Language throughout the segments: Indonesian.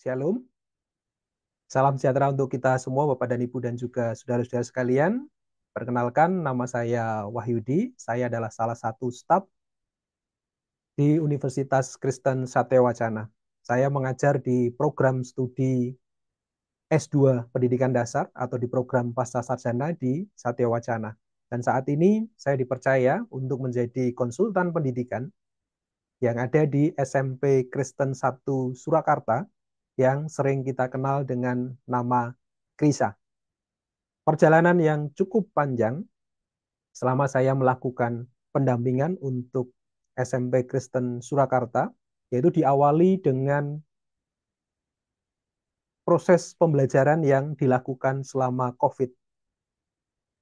Shalom, salam sejahtera untuk kita semua, Bapak dan Ibu dan juga saudara-saudara sekalian. Perkenalkan, nama saya Wahyudi. Saya adalah salah satu staf di Universitas Kristen Satya Wacana. Saya mengajar di program studi S2 Pendidikan Dasar atau di program Pasca Sarjana di Satya Wacana. Dan saat ini saya dipercaya untuk menjadi konsultan pendidikan yang ada di SMP Kristen 1 Surakarta yang sering kita kenal dengan nama Krisa. Perjalanan yang cukup panjang selama saya melakukan pendampingan untuk SMP Kristen Surakarta, yaitu diawali dengan proses pembelajaran yang dilakukan selama COVID.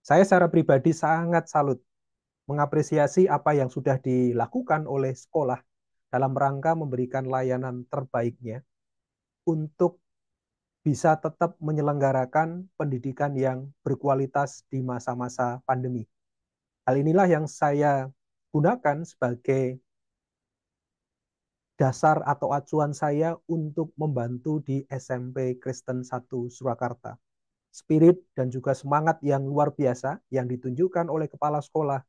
Saya secara pribadi sangat salut mengapresiasi apa yang sudah dilakukan oleh sekolah dalam rangka memberikan layanan terbaiknya untuk bisa tetap menyelenggarakan pendidikan yang berkualitas di masa-masa pandemi. Hal inilah yang saya gunakan sebagai dasar atau acuan saya untuk membantu di SMP Kristen 1 Surakarta. Spirit dan juga semangat yang luar biasa yang ditunjukkan oleh kepala sekolah,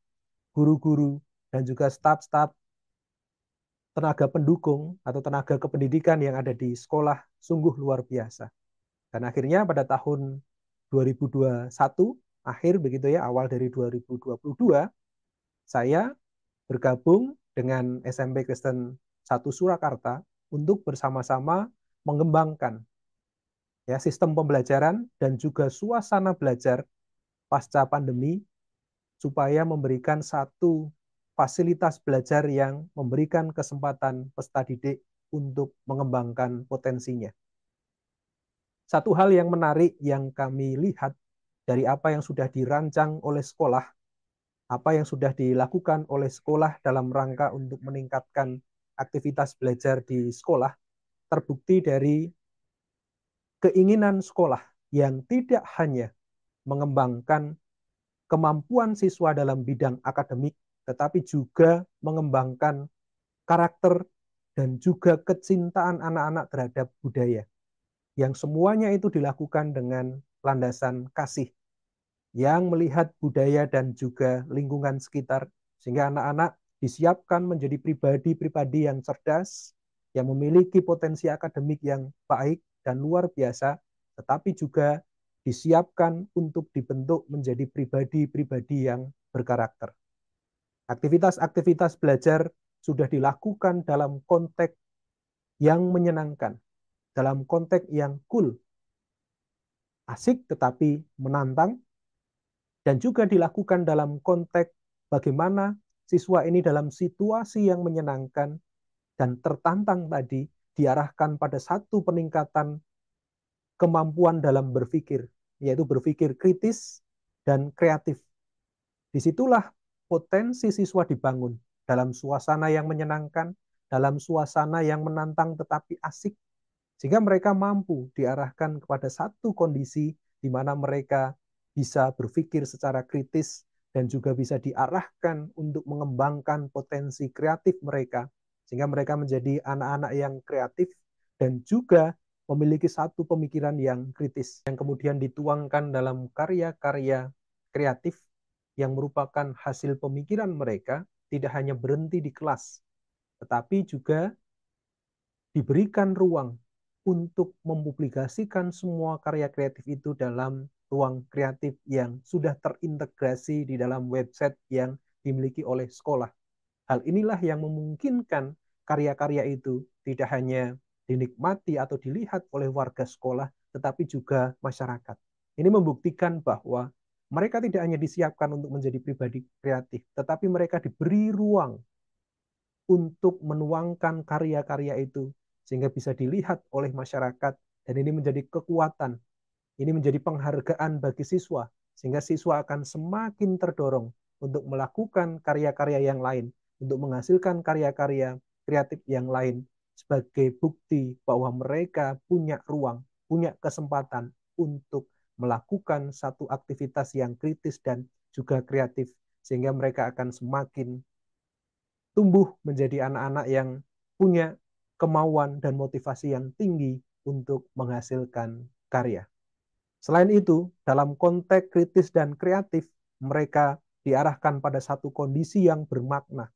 guru-guru, dan juga staf-staf tenaga pendukung atau tenaga kependidikan yang ada di sekolah sungguh luar biasa. Dan akhirnya pada tahun 2021, akhir begitu ya, awal dari 2022, saya bergabung dengan SMP Kristen 1 Surakarta untuk bersama-sama mengembangkan ya sistem pembelajaran dan juga suasana belajar pasca pandemi supaya memberikan satu fasilitas belajar yang memberikan kesempatan peserta didik untuk mengembangkan potensinya. Satu hal yang menarik yang kami lihat dari apa yang sudah dirancang oleh sekolah, apa yang sudah dilakukan oleh sekolah dalam rangka untuk meningkatkan aktivitas belajar di sekolah, terbukti dari keinginan sekolah yang tidak hanya mengembangkan kemampuan siswa dalam bidang akademik, tetapi juga mengembangkan karakter dan juga kecintaan anak-anak terhadap budaya. Yang semuanya itu dilakukan dengan landasan kasih, yang melihat budaya dan juga lingkungan sekitar, sehingga anak-anak disiapkan menjadi pribadi-pribadi yang cerdas, yang memiliki potensi akademik yang baik dan luar biasa, tetapi juga disiapkan untuk dibentuk menjadi pribadi-pribadi yang berkarakter. Aktivitas-aktivitas belajar sudah dilakukan dalam konteks yang menyenangkan, dalam konteks yang cool, asik tetapi menantang, dan juga dilakukan dalam konteks bagaimana siswa ini dalam situasi yang menyenangkan dan tertantang tadi diarahkan pada satu peningkatan kemampuan dalam berpikir, yaitu berpikir kritis dan kreatif. Disitulah potensi siswa dibangun dalam suasana yang menyenangkan, dalam suasana yang menantang tetapi asik, sehingga mereka mampu diarahkan kepada satu kondisi di mana mereka bisa berpikir secara kritis dan juga bisa diarahkan untuk mengembangkan potensi kreatif mereka, sehingga mereka menjadi anak-anak yang kreatif dan juga memiliki satu pemikiran yang kritis, yang kemudian dituangkan dalam karya-karya kreatif yang merupakan hasil pemikiran mereka, tidak hanya berhenti di kelas, tetapi juga diberikan ruang untuk mempublikasikan semua karya kreatif itu dalam ruang kreatif yang sudah terintegrasi di dalam website yang dimiliki oleh sekolah. Hal inilah yang memungkinkan karya-karya itu tidak hanya dinikmati atau dilihat oleh warga sekolah, tetapi juga masyarakat. Ini membuktikan bahwa mereka tidak hanya disiapkan untuk menjadi pribadi kreatif, tetapi mereka diberi ruang untuk menuangkan karya-karya itu sehingga bisa dilihat oleh masyarakat, dan ini menjadi kekuatan, ini menjadi penghargaan bagi siswa, sehingga siswa akan semakin terdorong untuk melakukan karya-karya yang lain, untuk menghasilkan karya-karya kreatif yang lain sebagai bukti bahwa mereka punya ruang, punya kesempatan untuk melakukan satu aktivitas yang kritis dan juga kreatif, sehingga mereka akan semakin tumbuh menjadi anak-anak yang punya kemauan dan motivasi yang tinggi untuk menghasilkan karya. Selain itu, dalam konteks kritis dan kreatif, mereka diarahkan pada satu kondisi yang bermakna.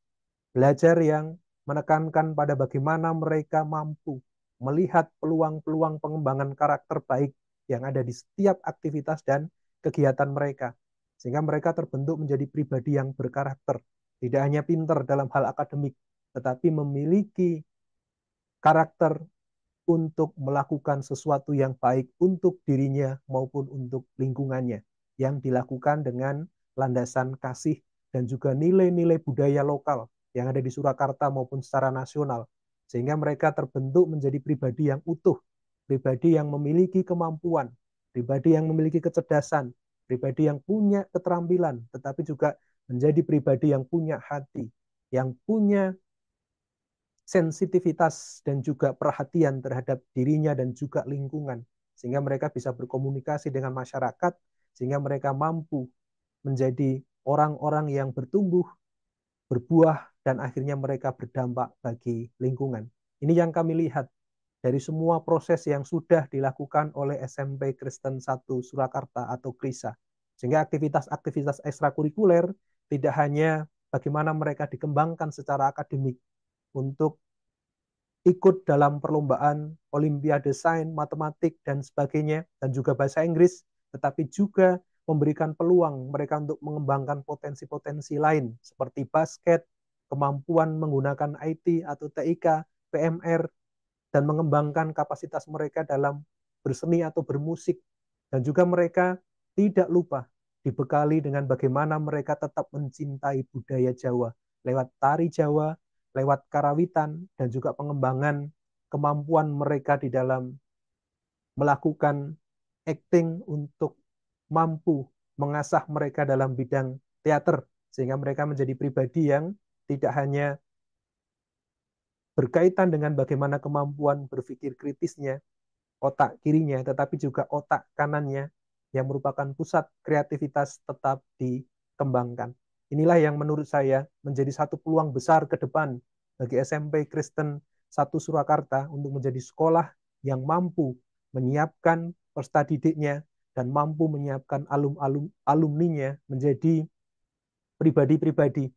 Belajar yang menekankan pada bagaimana mereka mampu melihat peluang-peluang pengembangan karakter baik yang ada di setiap aktivitas dan kegiatan mereka. Sehingga mereka terbentuk menjadi pribadi yang berkarakter. Tidak hanya pintar dalam hal akademik, tetapi memiliki karakter untuk melakukan sesuatu yang baik untuk dirinya maupun untuk lingkungannya, yang dilakukan dengan landasan kasih dan juga nilai-nilai budaya lokal yang ada di Surakarta maupun secara nasional, sehingga mereka terbentuk menjadi pribadi yang utuh, pribadi yang memiliki kemampuan, pribadi yang memiliki kecerdasan, pribadi yang punya keterampilan, tetapi juga menjadi pribadi yang punya hati, yang punya sensitivitas dan juga perhatian terhadap dirinya dan juga lingkungan, sehingga mereka bisa berkomunikasi dengan masyarakat, sehingga mereka mampu menjadi orang-orang yang bertumbuh, berbuah, dan akhirnya mereka berdampak bagi lingkungan. Ini yang kami lihat dari semua proses yang sudah dilakukan oleh SMP Kristen 1 Surakarta atau KRISA. Sehingga aktivitas-aktivitas ekstrakurikuler tidak hanya bagaimana mereka dikembangkan secara akademik untuk ikut dalam perlombaan Olimpiade Sains, Matematik, dan sebagainya, dan juga bahasa Inggris, tetapi juga memberikan peluang mereka untuk mengembangkan potensi-potensi lain, seperti basket, kemampuan menggunakan IT atau TIK, PMR, dan mengembangkan kapasitas mereka dalam berseni atau bermusik. Dan juga mereka tidak lupa dibekali dengan bagaimana mereka tetap mencintai budaya Jawa lewat tari Jawa, lewat karawitan, dan juga pengembangan kemampuan mereka di dalam melakukan acting untuk mampu mengasah mereka dalam bidang teater, sehingga mereka menjadi pribadi yang tidak hanya berkaitan dengan bagaimana kemampuan berpikir kritisnya, otak kirinya, tetapi juga otak kanannya yang merupakan pusat kreativitas tetap dikembangkan. Inilah yang menurut saya menjadi satu peluang besar ke depan bagi SMP Kristen 1 Surakarta untuk menjadi sekolah yang mampu menyiapkan peserta didiknya dan mampu menyiapkan alumninya menjadi pribadi-pribadi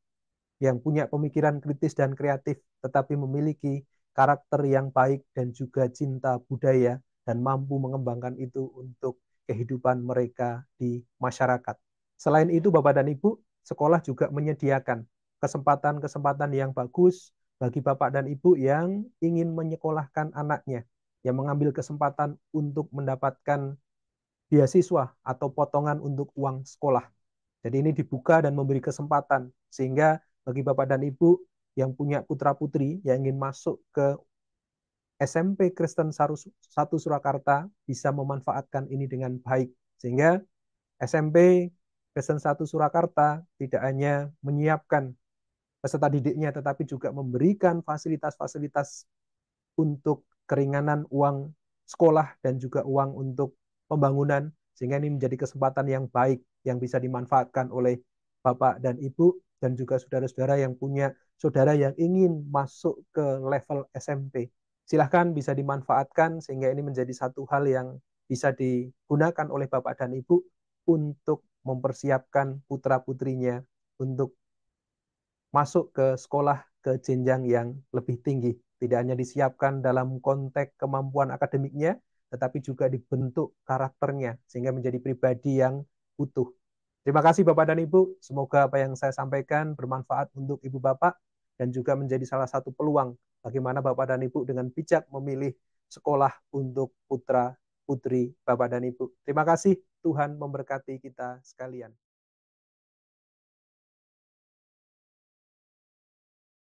yang punya pemikiran kritis dan kreatif, tetapi memiliki karakter yang baik dan juga cinta budaya, dan mampu mengembangkan itu untuk kehidupan mereka di masyarakat. Selain itu, Bapak dan Ibu, sekolah juga menyediakan kesempatan-kesempatan yang bagus bagi Bapak dan Ibu yang ingin menyekolahkan anaknya, yang mengambil kesempatan untuk mendapatkan beasiswa atau potongan untuk uang sekolah. Jadi ini dibuka dan memberi kesempatan, sehingga bagi Bapak dan Ibu yang punya putra-putri yang ingin masuk ke SMP Kristen 1 Surakarta bisa memanfaatkan ini dengan baik. Sehingga SMP Kristen 1 Surakarta tidak hanya menyiapkan peserta didiknya, tetapi juga memberikan fasilitas-fasilitas untuk keringanan uang sekolah dan juga uang untuk pembangunan, sehingga ini menjadi kesempatan yang baik yang bisa dimanfaatkan oleh Bapak dan Ibu dan juga saudara-saudara yang punya saudara yang ingin masuk ke level SMP. Silahkan bisa dimanfaatkan sehingga ini menjadi satu hal yang bisa digunakan oleh Bapak dan Ibu untuk mempersiapkan putra-putrinya untuk masuk ke sekolah ke jenjang yang lebih tinggi. Tidak hanya disiapkan dalam konteks kemampuan akademiknya, tetapi juga dibentuk karakternya sehingga menjadi pribadi yang utuh. Terima kasih Bapak dan Ibu. Semoga apa yang saya sampaikan bermanfaat untuk Ibu Bapak dan juga menjadi salah satu peluang bagaimana Bapak dan Ibu dengan bijak memilih sekolah untuk putra putri Bapak dan Ibu. Terima kasih, Tuhan memberkati kita sekalian.